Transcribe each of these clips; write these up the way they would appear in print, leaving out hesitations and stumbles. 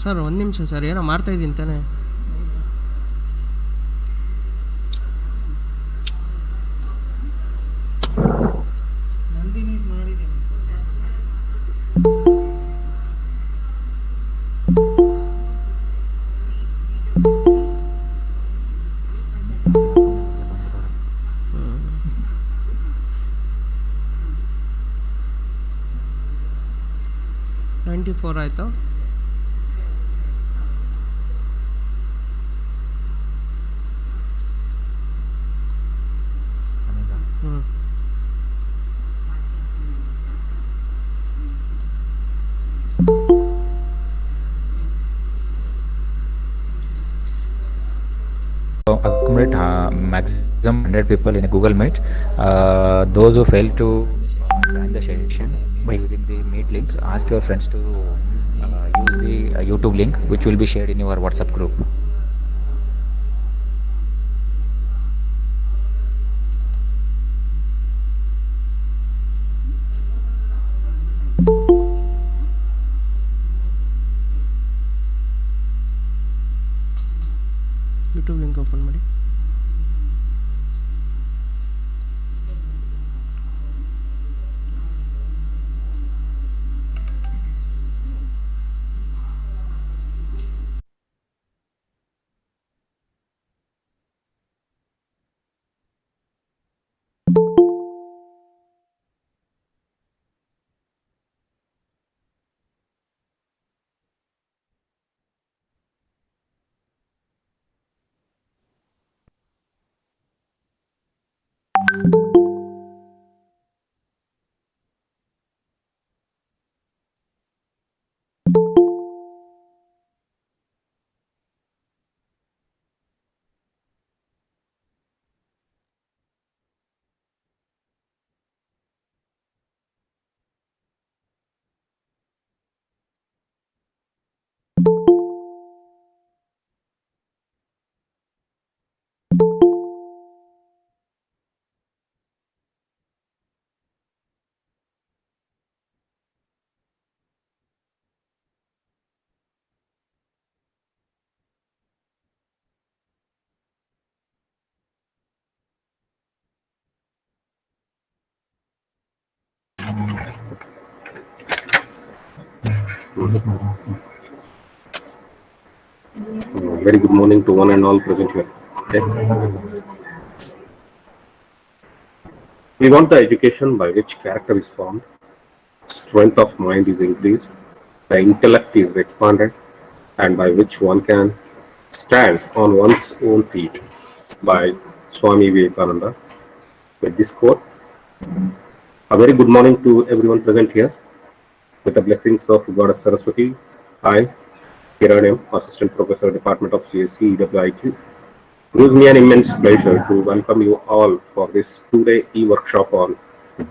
Sir ಒಂದು ನಿಮಿಷ sir, ಏನೋ ಮಾಡ್ತಾ ಇದ್ದೀನಿ ತಾನೇ. $94 ಆಯಿತು. Accommodate maximum 100 people in a Google Meet. Those who fail to join the session by using the Meet link, ask your friends to use the YouTube link, which will be shared in your WhatsApp group. YouTube link open ಮಾಡಿ. Very good morning to one and all present here. Okay. We want the education by which character is formed, strength of mind is increased, the intellect is expanded, and by which one can stand on one's own feet, by Swami Vivekananda. With this quote, a very good morning to everyone present here. With the blessings of Goddess Saraswati, I, Kiran, Assistant Professor, Department of CSE, EWIQ, gives me an immense pleasure to welcome you all for this two-day e-workshop on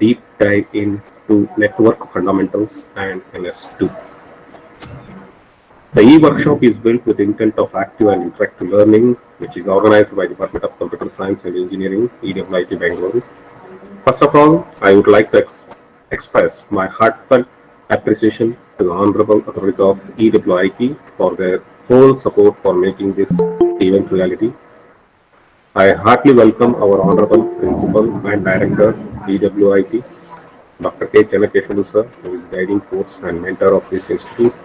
deep dive into network fundamentals and NS2. The e-workshop is built with the intent of active and interactive learning, which is organized by Department of Computer Science and Engineering, EWIT Bangalore. First of all, I would like to express my heartfelt appreciation to the Honorable Authorities of EWIT for their whole support for making this event reality. I heartily welcome our Honorable Principal and Director, EWIT, Dr. K. Chennakeshwaru sir, who is guiding force and mentor of this institute.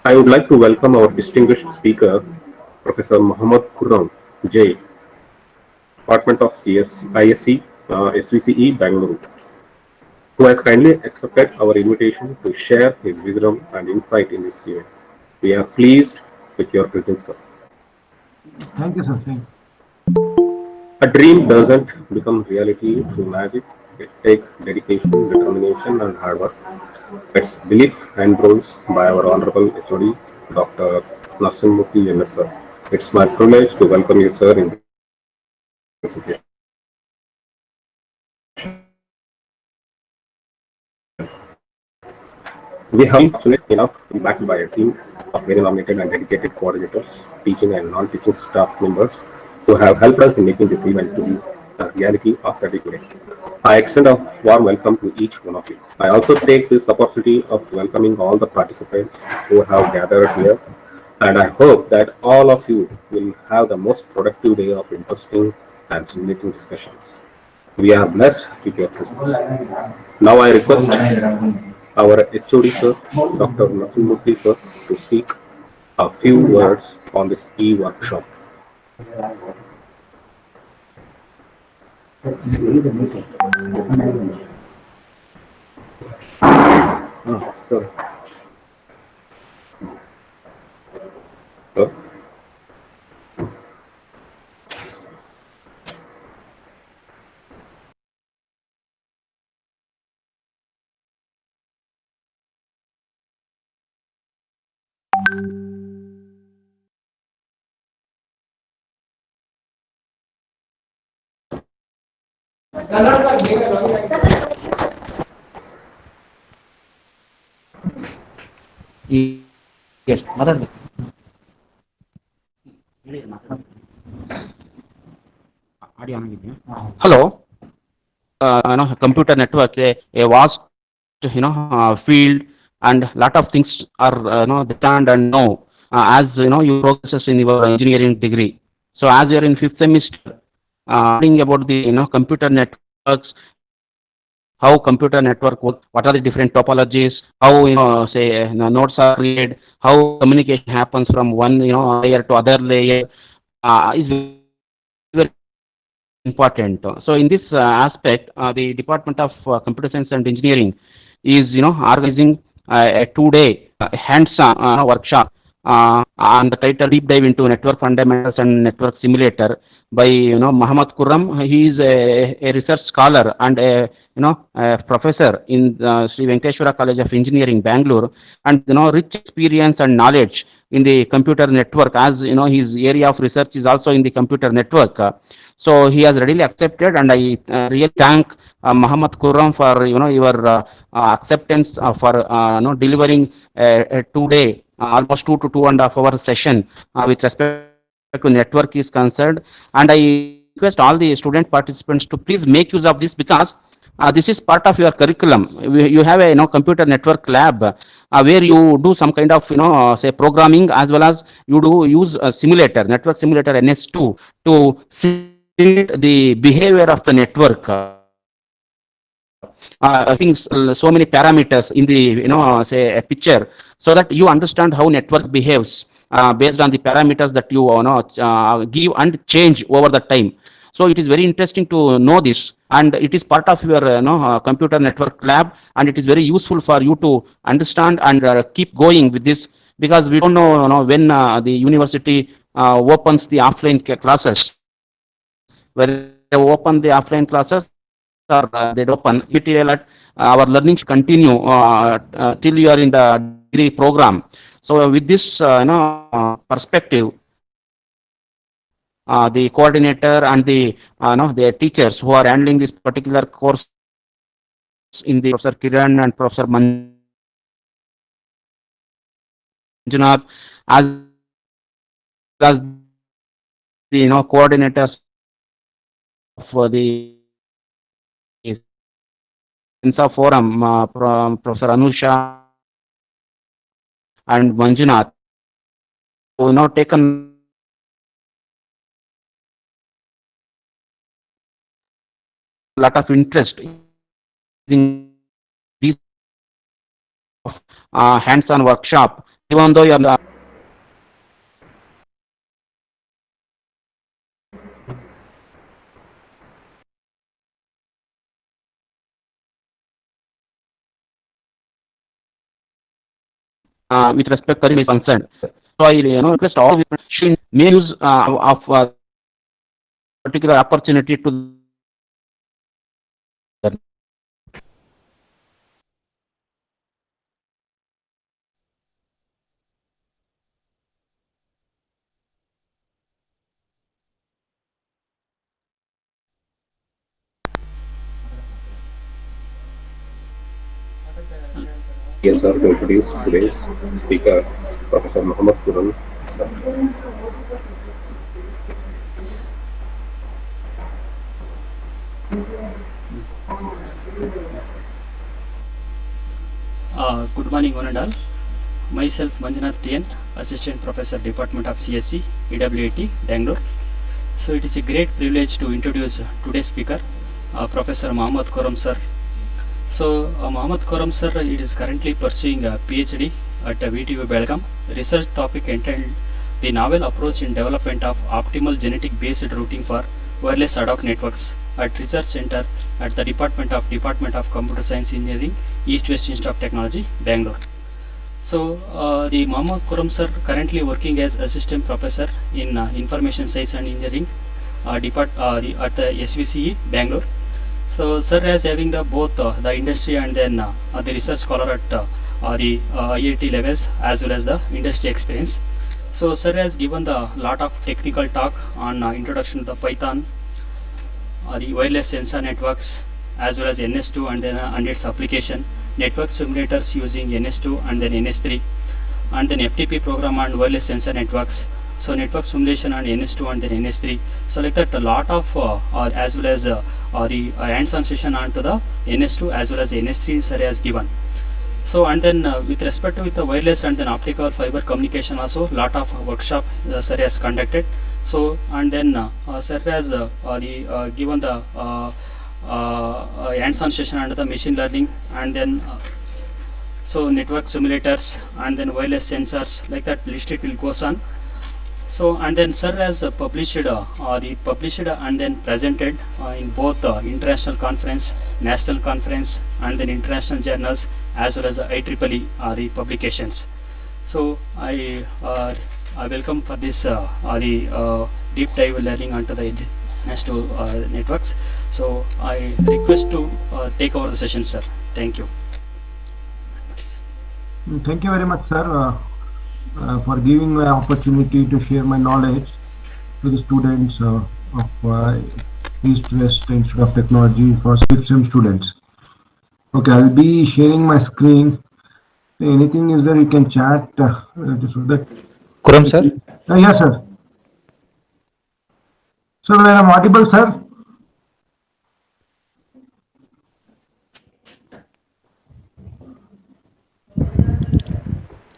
I would like to welcome our distinguished speaker, Professor Muhammad Khurram J, Department of ISE, SVCE, Bangalore, who has kindly accepted our invitation to share his wisdom and insight in this event. We are pleased with your presence, sir. Thank you, sir. A dream doesn't become reality through magic. It takes dedication, determination, and hard work. It's belief and rules by our Honorable HOD, Dr. Nasimurthy MS, sir. It's my privilege to welcome you, sir, in this occasion. We have been fortunate enough to be backed by a team of very nominated and dedicated coordinators, teaching and non-teaching staff members who have helped us in making this event to be reality of study today. I extend a warm welcome to each one of you. I also take this opportunity of welcoming all the participants who have gathered here, and I hope that all of you will have the most productive day of interesting and stimulating discussions. We are blessed with your presence. Now I request our HOD sir, Dr. Nasimurthy sir, to speak a few words on this e-workshop. Sir. Sir. Yes, mother. Hello. Computer network, a vast, field, and lot of things are, they stand and know, as, you progress in your engineering degree. So as you're in fifth semester, learning about the, computer networks, how computer network work, what are the different topologies, how, say, nodes are created, how communication happens from one, layer to other layer, is very important. So in this aspect, the Department of Computer Science and Engineering is, organizing a 2-day hands-on workshop on the title Deep Dive into Network Fundamentals and Network Simulator by, Muhammad Kurram. He is a research scholar and a professor in Sri Venkateshwara College of Engineering, Bangalore, and, rich experience and knowledge in the computer network, as, his area of research is also in the computer network. So he has readily accepted, and I really thank Muhammad Kurram for, your acceptance for, delivering a 2-day, almost 2 to 2.5 hour session with respect to network is concerned. And I request all the student participants to please make use of this, because this is part of your curriculum. You have a, computer network lab where you do some kind of, say, programming, as well as you do use a simulator, network simulator NS2, to simulate the behavior of the network. Things, so many parameters in the, say, a picture, so that you understand how network behaves based on the parameters that you, give and change over the time. So it is very interesting to know this, and it is part of your, computer network lab, and it is very useful for you to understand and keep going with this, because we don't know, when the university opens the offline classes, whether they open the offline classes or they open material at our learning should continue till you are in the degree program. So with this, perspective, the coordinator and the, the teachers who are handling this particular course in the Professor Kiran and Professor Manjunath, as well as the, coordinators for the INSA forum, Professor Anusha and Manjunath, who now taken a lot of interest in these hands-on workshop, even though you are with respect to is concerned. So I, request all should may use of particular opportunity to. Yes, sir, to introduce today's speaker, Professor Muhammad Quran, sir. Good morning, one and all. Myself, Manjunath TN, Assistant Professor, Department of CSE, EWAT, Bangalore. So it is a great privilege to introduce today's speaker, Professor Mohammad Khurram sir. So Mohammad Khurram sir is currently pursuing a PhD at VTU Belgaum. Research topic entitled the novel approach in development of optimal genetic based routing for wireless ad hoc networks at Research Center at the Department of Computer Science Engineering, East West Institute of Technology, Bangalore. So the Mohammad Khurram sir currently working as assistant professor in information science and engineering at the SVCE Bangalore. So sir is having the both the industry and then the research scholar at the IIT levels as well as the industry experience. So sir has given the lot of technical talk on introduction to the Python, the wireless sensor networks as well as NS2 and then and its application, network simulators using NS2 and then NS3, and then FTP program and wireless sensor networks. So network simulation and NS2 and then NS3. So like that a lot of as well as the hands-on session onto the NS2 as well as NS3 sir has given. So and then with respect to with the wireless and then optical fiber communication also lot of workshop sir has conducted. So and then sir has given the hands-on session under the machine learning and then so network simulators and then wireless sensors, like that list it will goes on. So and then sir has published and then presented in both international conference, national conference and then international journals as well as the IEEE the publications. So I welcome for this deep dive learning onto the national networks. So I request to take over the session, sir. Thank you. Thank you very much, sir, for giving me an opportunity to share my knowledge to the students of East West Institute of Technology for SIM students. Okay, I'll be sharing my screen. Anything is there, you can chat. Kuram sir? Yes, sir. So, when I'm audible, sir?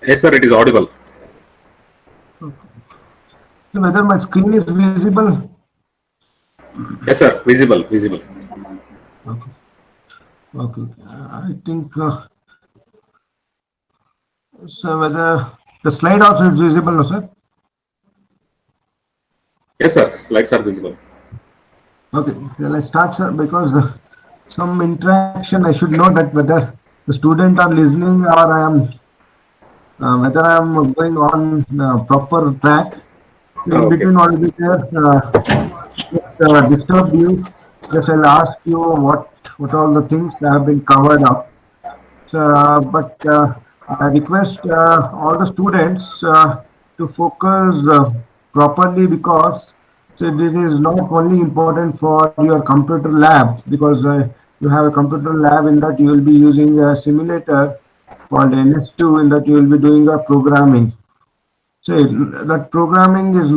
Yes, sir, it is audible. So, whether my screen is visible? Yes, sir, visible. Okay. Okay. I think so. Whether the slide also is visible, no, sir? Yes, sir, slides are visible. Okay. Let's start, sir. Because some interaction, I should know that whether the student are listening or I am whether I am going on proper track. In Okay. between, what will be there? Disturb you. Just I'll ask you what all the things that have been covered up. So, but I request all the students to focus properly, because so this is not only important for your computer lab, because you have a computer lab in that you will be using a simulator called NS2, in that you will be doing a programming. So that programming is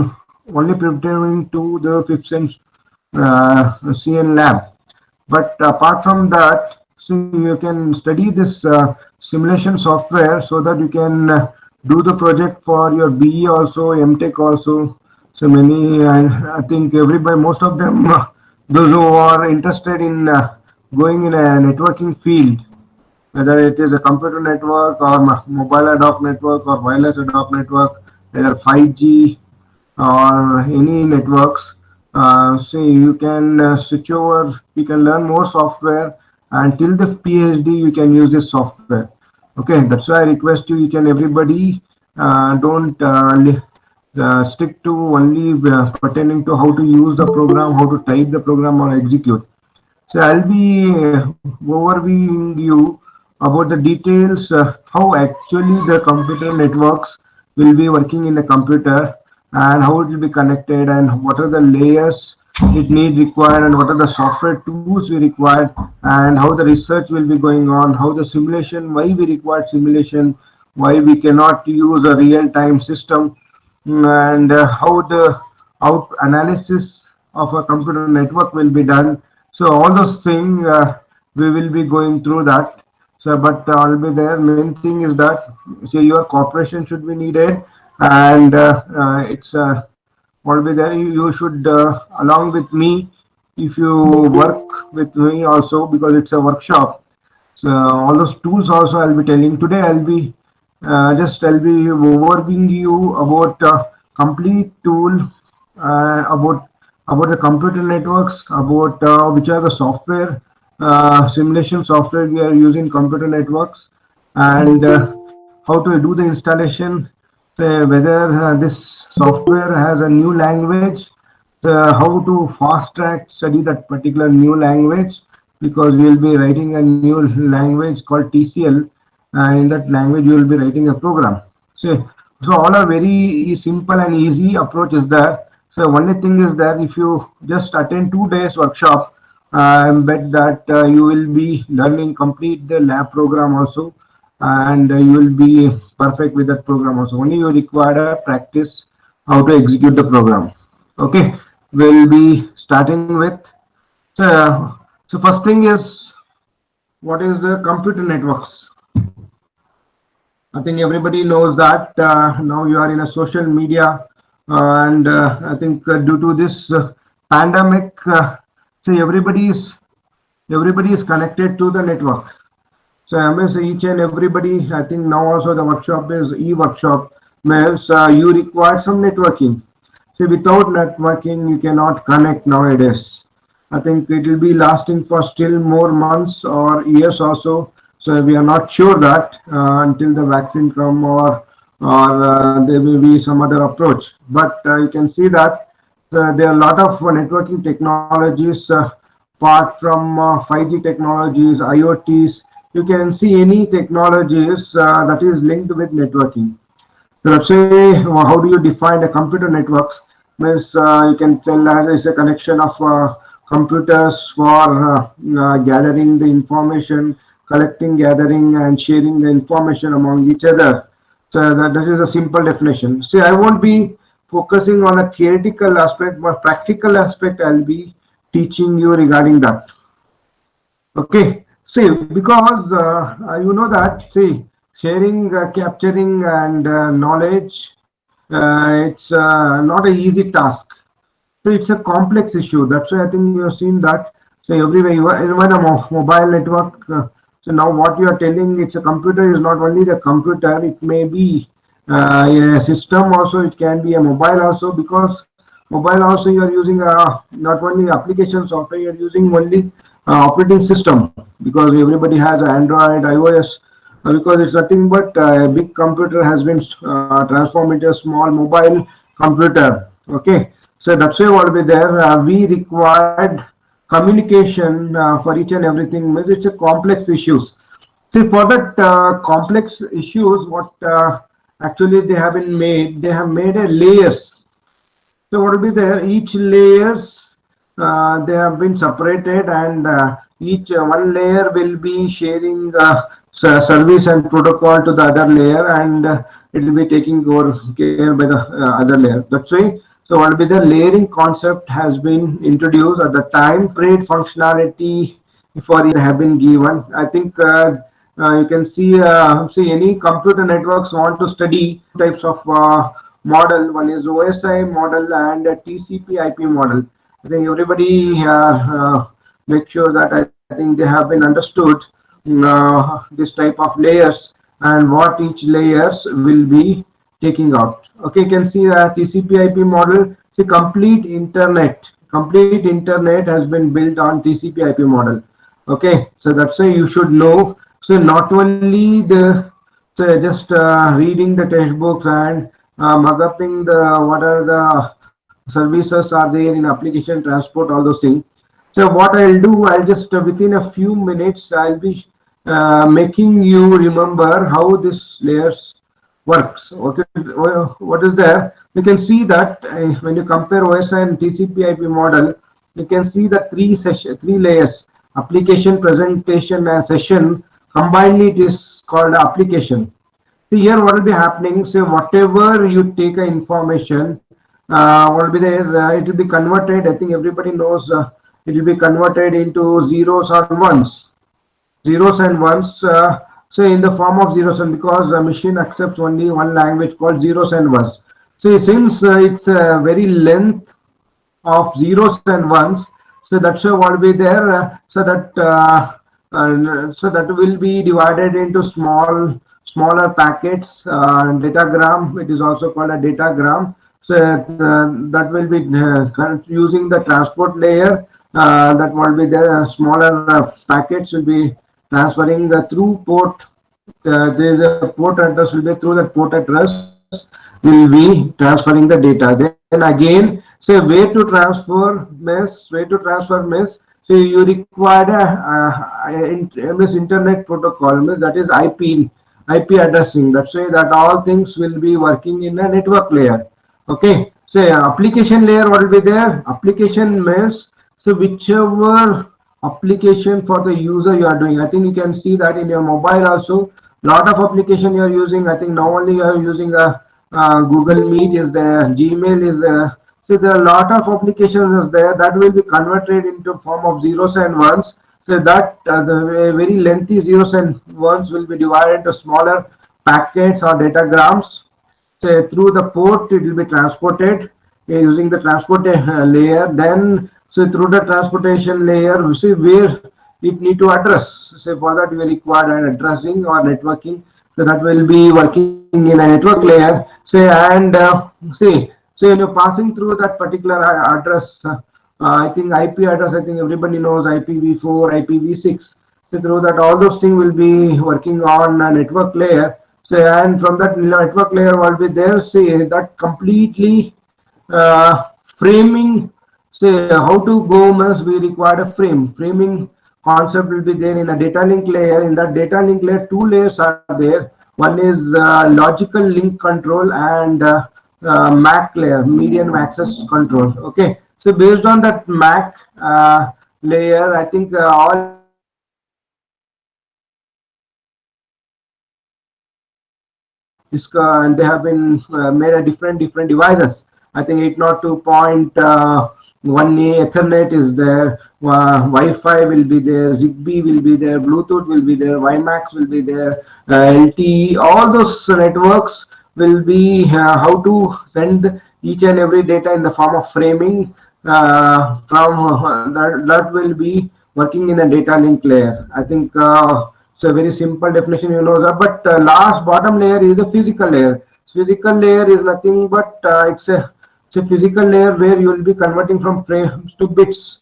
only preparing to the fifth sense CN lab. But apart from that, so you can study this simulation software so that you can do the project for your BE also, MTech also. So many, I think everybody, most of them, those who are interested in going in a networking field, whether it is a computer network or mobile ad hoc network or wireless ad hoc network, whether 5G or any networks. So you can switch over, you can learn more software, and till the PhD you can use this software. Okay, that's why I request you, each and everybody, don't stick to only pertaining to how to use the program, how to type the program or execute. So I'll be overviewing you about the details, how actually the computer networks will be working in the computer, and how it will be connected, and what are the layers it needs required, and what are the software tools we require, and how the research will be going on, how the simulation, why we require simulation, why we cannot use a real-time system, and how the analysis of a computer network will be done. So all those things we will be going through that. So, but I'll be there. Main thing is that say your cooperation should be needed, and it's will be there. You should along with me if you work with me also because it's a workshop. So all those tools also I'll be telling today. I'll be overviewing you about complete tool about the computer networks, about which are the software simulation software we are using computer networks, and how to do the installation, whether this software has a new language, how to fast track study that particular new language because we will be writing a new language called TCL, and in that language you will be writing a program. So all are very simple and easy approach is there. So only thing is that if you just attend 2 days workshop, I bet that you will be learning complete the lab program also, and you will be perfect with that program also. Only you require a practice how to execute the program. Okay, we'll be starting with. So first thing is what is the computer networks? I think everybody knows that now you are in a social media, and I think due to this pandemic, see everybody is connected to the network. So I mean, so each and everybody, I think now also the workshop is e-workshop, means you require some networking. See, without networking, you cannot connect nowadays. I think it will be lasting for still more months or years also. So we are not sure that until the vaccine come or there may be some other approach. But you can see that there are a lot of networking technologies apart from 5G technologies, IoTs. You can see any technologies that is linked with networking. So let's say, how do you define the computer networks? Means you can tell as it's a connection of computers for gathering the information, collecting, gathering, and sharing the information among each other. So that is a simple definition. See, I won't be focusing on a theoretical aspect, but practical aspect I'll be teaching you regarding that. Okay. See, because you know that, see, sharing, capturing, and knowledge, it's not an easy task. So it's a complex issue. That's why I think you have seen that. So everywhere, even a mobile network. So now what you are telling, it's a computer is not only the computer. It may be a system also. It can be a mobile also because mobile also you are using not only application software. You are using only operating system because everybody has Android, iOS. Because it's nothing but a big computer has been transformed into a small mobile computer. Okay. So that's why what will be there. We required communication for each and everything. It's a complex issues. See, for that complex issues, what actually they have been made, they have made a layers. So what will be there? Each layers they have been separated, and each one layer will be sharing service and protocol to the other layer, and it will be taking over care by the other layer. That's why. So what will be the layering concept has been introduced at the time. Separate functionality for it have been given. I think you can see any computer networks want to study types of model. One is OSI model and a TCP/IP model. I think everybody make sure that I think they have been understood this type of layers and what each layers will be taking out. Okay, you can see the TCP/IP model. See, complete internet has been built on TCP/IP model. Okay, so that's why you should know. So not only the just reading the textbooks and mug upping the what are the services are there in application transport, all those things. So what I'll do, I'll just within a few minutes I'll be making you remember how this layers works. Okay, what is there? You can see that when you compare OSI and TCP/IP model, you can see the three layers: application, presentation, and session. Combined, it is called application. See here, what will be happening? Say whatever you take information, what will be there? It will be converted. I think everybody knows it will be converted into zeros or ones. Zeros and ones, so in the form of zeros, and because the machine accepts only one language called zeros and ones. So since it's a very length of zeros and ones, so that's what will be there, so that will be divided into smaller packets, datagram, it is also called a datagram. So that will be using the transport layer, that will be there, smaller packets will be transferring the through port. There is a port address will be through that port address will be transferring the data. Then again, say where to transfer means, so you require a internet protocol, means that is IP addressing. That's why that all things will be working in a network layer. Okay, so application layer, what will be there? Application means, so whichever application for the user you are doing. I think you can see that in your mobile also. Lot of application you are using. I think now only you are using a Google Meet is there, Gmail is there. So there are a lot of applications is there that will be converted into form of zeros and ones. So that the very lengthy zeros and ones will be divided into smaller packets or datagrams. So through the port it will be transported using the transport layer. Then so through the transportation layer, we see where it need to address. So for that we require an addressing or networking. So that will be working in a network layer. Say and see. So when you're passing through that particular address, I think IP address, I think everybody knows IPv4, IPv6. So through that, all those things will be working on a network layer. So and from that network layer will be there. Say that completely framing. Say how to go means we require a framing concept will be there in a data link layer. In that data link layer, two layers are there. One is logical link control and MAC layer, medium access control. Okay, so based on that MAC layer, I think all and they have been made a different devices. I think 802.1a Ethernet is there, Wi-Fi will be there, Zigbee will be there, Bluetooth will be there, WiMAX will be there, LTE, all those networks will be how to send each and every data in the form of framing from that will be working in a data link layer. I think it's a very simple definition, you know that. But last bottom layer is the physical layer. Physical layer is nothing but it's a physical layer where you will be converting from frames to bits.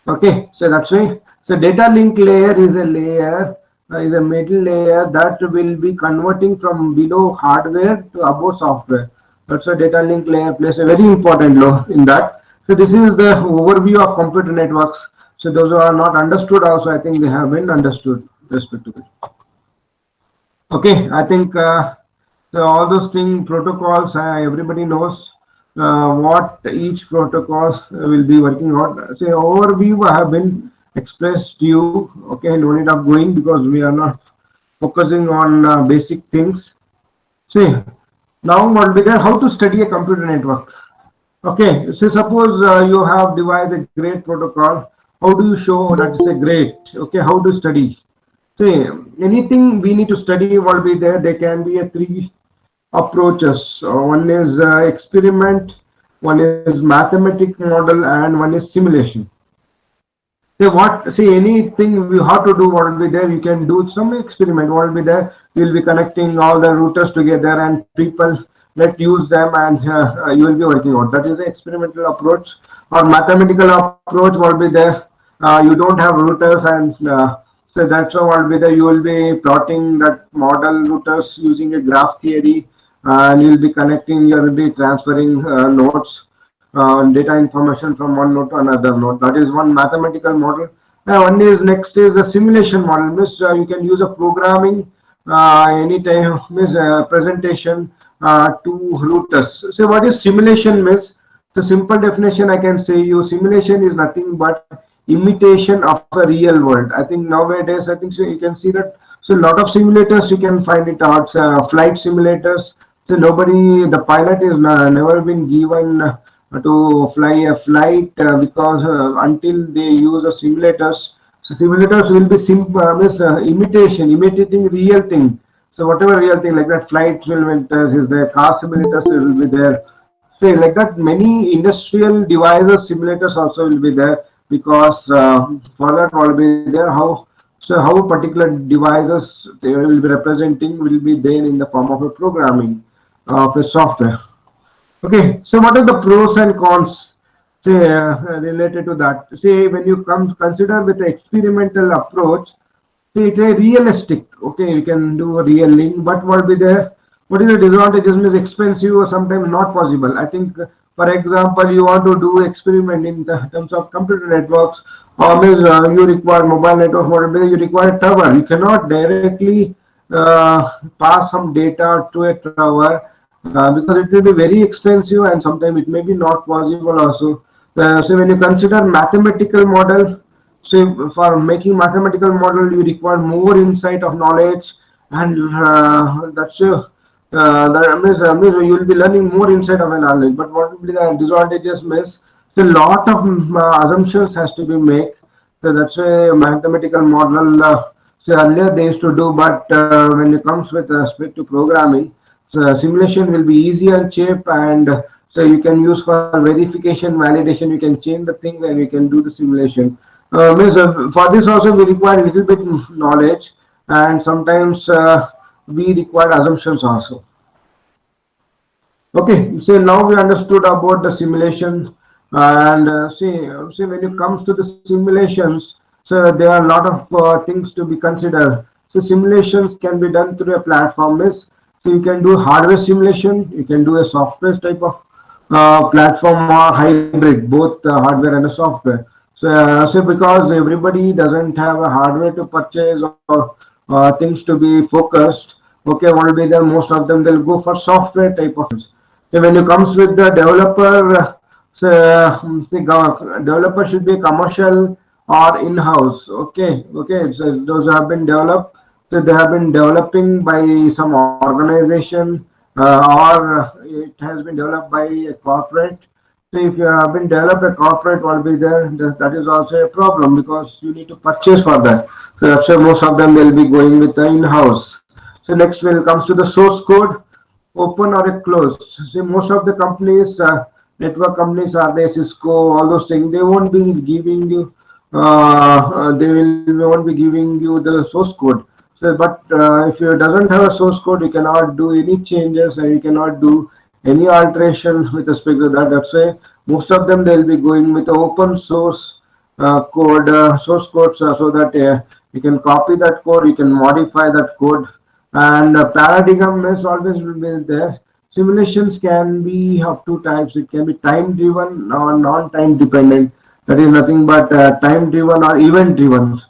Okay, so that's why. So data link layer is a layer, is a middle layer that will be converting from below hardware to above software. That's why data link layer plays a very important role in that. So this is the overview of computer networks. So those who are not understood also, I think they have been understood respectively. Okay, I think so all those things, protocols, everybody knows what each protocols will be working on. Say overview I have been expressed to you. Okay, no need of going because we are not focusing on basic things. See, now what will be there? How to study a computer network? Okay, so suppose you have devised a great protocol. How do you show that is a great? Okay, how to study? See, anything we need to study will be there. There can be a three approaches. One is experiment, one is mathematic model, and one is simulation. See anything we have to do what will be there, you can do some experiment what will be there, you will be connecting all the routers together and people let use them and you will be working on. That is the experimental approach. Or mathematical approach what will be there, you don't have routers and so that's how what will be there, you will be plotting that model routers using a graph theory and you will be connecting, you will be transferring nodes, data information from one node to another node. That is one mathematical model. One is next is the simulation model. Means you can use a programming anytime means presentation to routers. So what is simulation means? The simple definition I can say you simulation is nothing but imitation of a real world. I think nowadays I think so you can see that. So a lot of simulators you can find it out. Flight simulators. So nobody, the pilot is never been given to fly a flight because until they use the simulators, so simulators will be means, imitating real thing. So whatever real thing like that, flight simulators is there, car simulators will be there. So like that, many industrial devices simulators also will be there because for that will be there how particular devices they will be representing will be there in the form of a programming of a software. Okay, so what are the pros and cons say related to that? Say when you come consider with the experimental approach, say it is realistic. Okay, you can do a real link, but what will be there? What is the disadvantages? Means expensive or sometimes not possible. I think, for example, you want to do experiment in the terms of computer networks, or means you require mobile network, or maybe you require tower. You cannot directly pass some data to a tower because it will be very expensive and sometimes it may be not possible also. So when you consider mathematical model, so for making mathematical model, you require more insight of knowledge, and that means you will be learning more insight of a knowledge. But what will be the disadvantages? Means a lot of assumptions has to be made. So that's a mathematical model. So earlier they used to do, but when it comes with respect to programming, so simulation will be easy and cheap, and so you can use for verification, validation. You can change the thing and you can do the simulation. Means for this also we require a little bit knowledge, and sometimes we require assumptions also. Okay, so now we understood about the simulation, and see when it comes to the simulations, so there are a lot of things to be considered. So simulations can be done through a platform. Is so you can do hardware simulation, you can do a software type of platform or hybrid, both hardware and a software. So because everybody doesn't have a hardware to purchase or things to be focused, okay, what will be there? Most of them they'll go for software type of things. So when it comes with the developer, developer should be commercial or in-house. Okay. So those have been developed. So they have been developing by some organization or it has been developed by a corporate. So if you have been developed a corporate will be there, that is also a problem because you need to purchase for that. So that's why most of them will be going with the in-house. So next when it comes to the source code, open or a closed. See most of the companies, network companies are there, Cisco, all those things, they won't be giving you, won't be giving you the source code. So, but if you doesn't have a source code, you cannot do any changes and you cannot do any alteration with respect to that. That's why most of them they'll be going with the open source code, source codes, so that you can copy that code, you can modify that code, and paradigm is always will be there. Simulations can be of two types. It can be time driven or non-time dependent. That is nothing but time driven or event driven.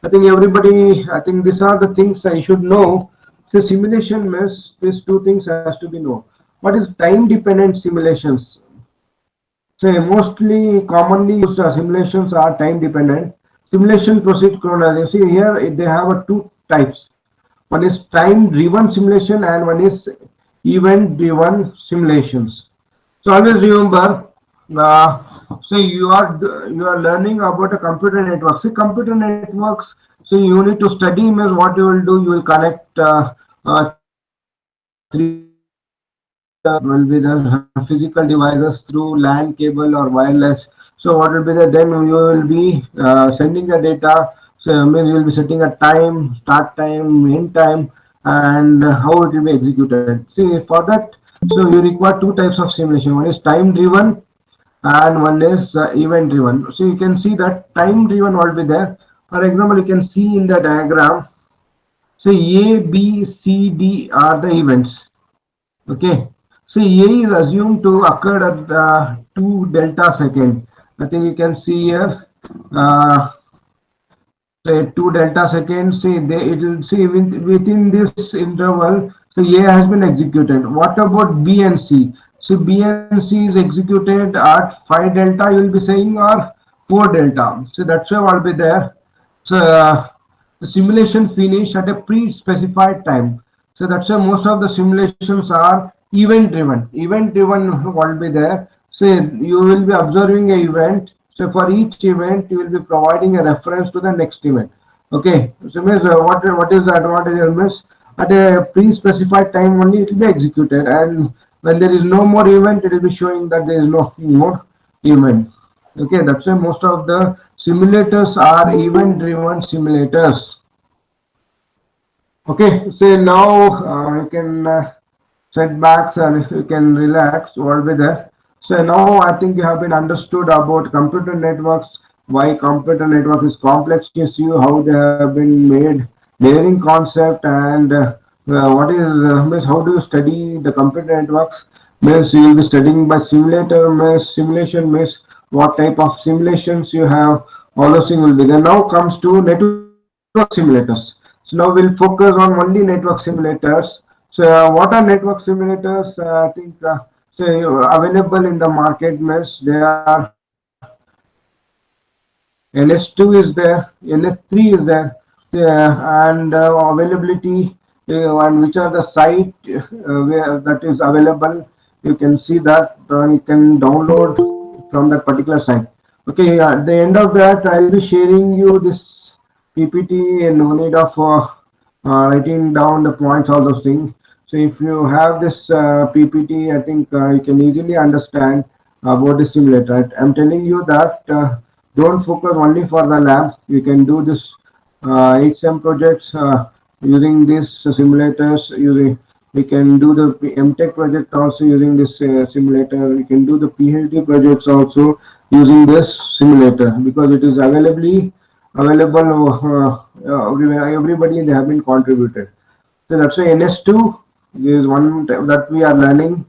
I think everybody, I think these are the things I should know. So simulation means these two things has to be known. What is time dependent simulations? So mostly commonly used simulations are time dependent. Simulation proceed chronologically. See here they have two types. One is time driven simulation and one is event driven simulations. So always remember, so you are learning about a computer network. See computer networks. So you need to study means what you will do. You will connect three will be the physical devices through LAN cable or wireless. So what will be the then you will be sending the data. So means you will be setting a time, start time, end time, and how it will be executed. See for that, so you require two types of simulation. One is time driven and one is event driven. So you can see that time driven will be there. For example, you can see in the diagram. So A, B, C, D are the events. Okay. So A is assumed to occur at 2 delta second. I think you can see here. Say 2 delta seconds. See it will see within this interval. So A has been executed. What about B and C? So B and C is executed at 5 delta. You will be saying or 4 delta. So that's why I'll be there. So the simulation finish at a pre-specified time. So that's why most of the simulations are event driven. Event driven will be there. say you will be observing a event. So for each event, you will be providing a reference to the next event. Okay. So means what is the advantage of means at a pre-specified time only it will be executed, and when there is no more event, it will be showing that there is no more event. Okay, that's why most of the simulators are event-driven simulators. Okay, so now you can set backs and you can relax all with there. So now I think you have been understood about computer networks, why computer network is complex issue, how they have been made, layering concept, and what is means how do you study the computer networks? Means you will be studying by simulator, means simulation means what type of simulations you have. All those things will be there. Now comes to network simulators. So now we'll focus on only network simulators. So what are network simulators? I think so available in the market means they are NS2 is there, NS3 is there, and availability and which are the site where that is available. You can see that you can download from that particular site. Okay, at the end of that, I'll be sharing you this PPT and no need of writing down the points, all those things. So if you have this PPT, I think you can easily understand about the simulator. I'm telling you that don't focus only for the lab. You can do this HM projects using these simulators. Using we can do the MTech project also using this simulator. We can do the PhD projects also using this simulator because it is available everybody they have been contributed. So that's why NS2 is one that we are learning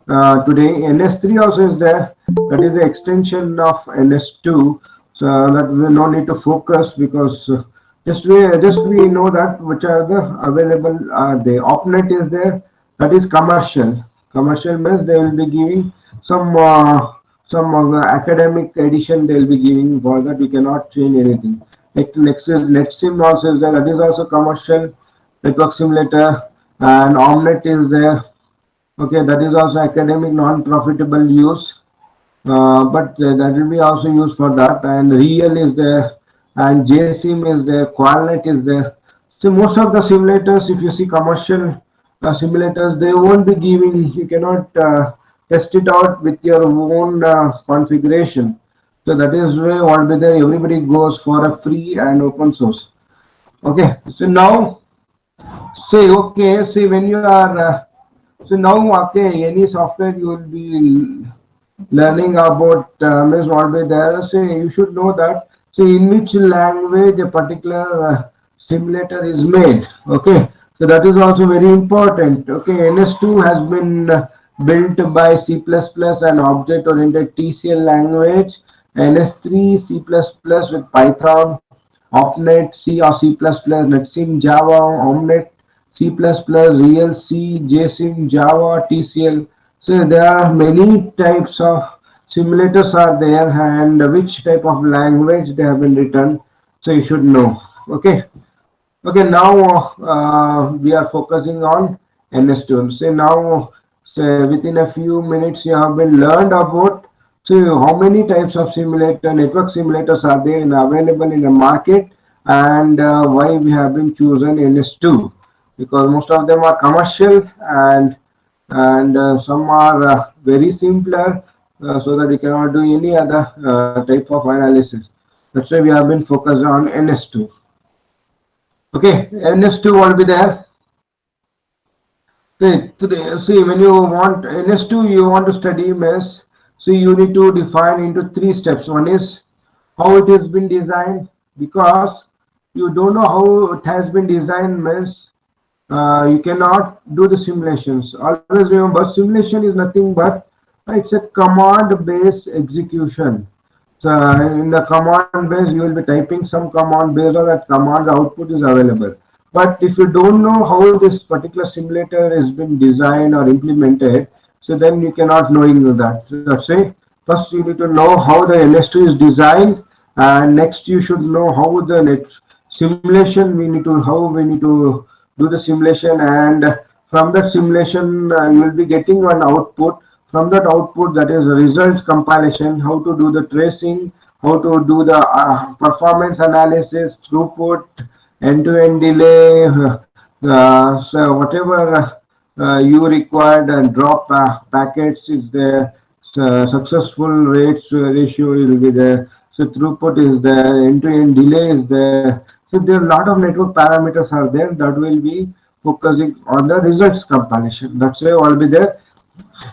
today. NS3 also is there. That is the extension of NS2. So that we no need to focus because just we know that which are the available are the OpNet is there. That is commercial. Commercial means they will be giving some academic edition they will be giving. For that we cannot change anything. Next is NetSim also is there. That is also commercial network simulator, and OmNet is there. Okay, that is also academic non-profitable use, but that will be also used for that. And Real is there, and JSIM is there, QualNet is there. So most of the simulators, if you see commercial simulators, they won't be giving. You cannot test it out with your own configuration. So that is why what be there. Everybody goes for a free and open source. Okay, so now say okay, see when you are so now okay, any software you will be learning about means what be there. So you should know that. So in which language a particular simulator is made. Okay, so that is also very important. Okay, NS2 has been built by C++ and object-oriented TCL language. NS3 C++ with Python, OpNet C or C++, NetSim Java, OmNet C++, Real C, JSIM, Java, TCL. So there are many types of simulators are there and which type of language they have been written. So you should know. Okay. Okay. Now we are focusing on NS2. So now, so within a few minutes, you have been learned about. So how many types of simulator network simulators are there available in the market, and why we have been chosen NS2 because most of them are commercial and some are very simpler so that you cannot do any other type of analysis. That's why we have been focused on NS2. Okay, NS2 will be there. See, when you want NS2, you want to study MES. So you need to define into three steps. One is how it has been designed because you don't know how it has been designed means you cannot do the simulations. Always remember, simulation is nothing but it's a command-based execution. So in the command base, you will be typing some command based on that command. The output is available. But if you don't know how this particular simulator has been designed or implemented, so then you cannot knowing that. So that's it. First, you need to know how the NS2 is designed, and next you should know how the next simulation how we need to do the simulation, and from that simulation you will be getting one output. from that output, that is results compilation, how to do the tracing, how to do the performance analysis, throughput, end-to-end delay, so whatever you required, and drop packets is there, so successful rates ratio will be there, so throughput is there, end-to-end delay is there. So there are a lot of network parameters are there that will be focusing on the results compilation. That's why all be there.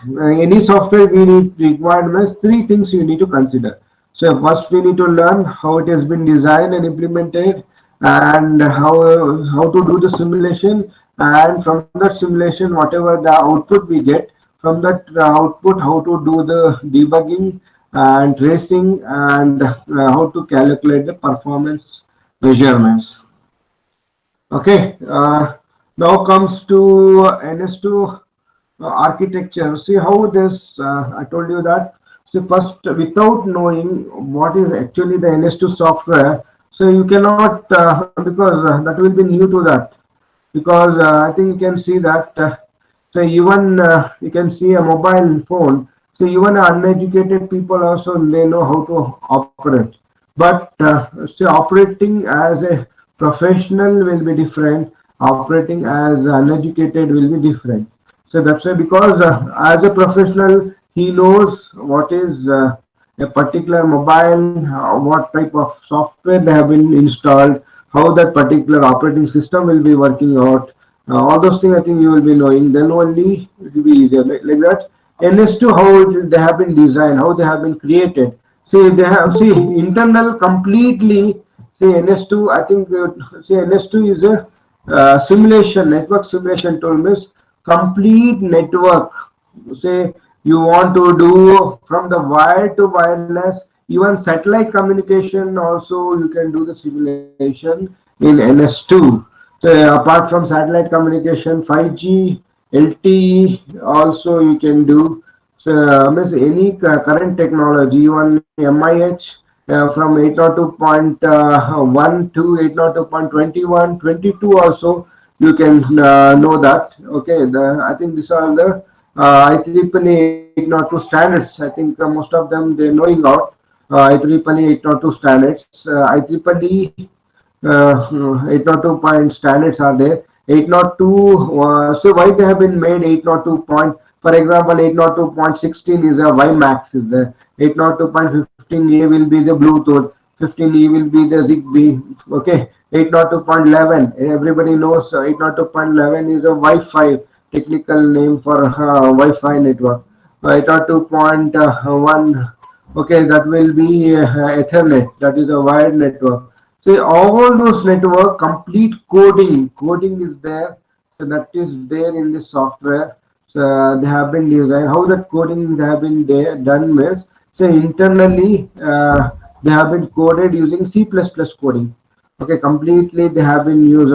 Any software we need requirements, three things you need to consider. So first we need to learn how it has been designed and implemented, and how to do the simulation, and from that simulation whatever the output we get, from that output how to do the debugging and tracing, and how to calculate the performance measurements. Okay, now comes to NS2 architecture. See how this, I told you that. So first, without knowing what is actually the NS2 software, so you cannot, because that will be new to that. Because I think you can see that, so even you can see a mobile phone. So even uneducated people also, they know how to operate. But say operating as a professional will be different. Operating as uneducated will be different. So that's why, because as a professional, he knows what is a particular mobile, what type of software they have been installed, how that particular operating system will be working out. All those things I think you will be knowing. Then only it will be easier. Like that. NS2, how they have been designed, how they have been created. See, they have, see, internal completely. See, NS2, I think, see, NS2 is a simulation, network simulation tool, means complete network. Say you want to do from the wire to wireless, even satellite communication also you can do the simulation in NS2. So apart from satellite communication, 5G, LTE also you can do. So means any current technology, even MIH, from 802.1 to 802.21, 22 also you can know that. Okay, I think these are the IEEE 802 standards. I think most of them they knowing out IEEE 802 standards. IEEE 802 point standards are there. 802. So why they have been made 802 point? For example, 802.16 is a WiMAX is there. 802.15a will be the Bluetooth. 15e will be the Zigbee. Okay. 802.11. Everybody knows 802.11 is a Wi-Fi technical name for Wi-Fi network. 802.1. Okay, that will be Ethernet. That is a wired network. So all those network complete coding is there. So that is there in the software. So they have been designed. How that coding they have been there, done means, so internally they have been coded using C++ coding. Okay, completely they have been used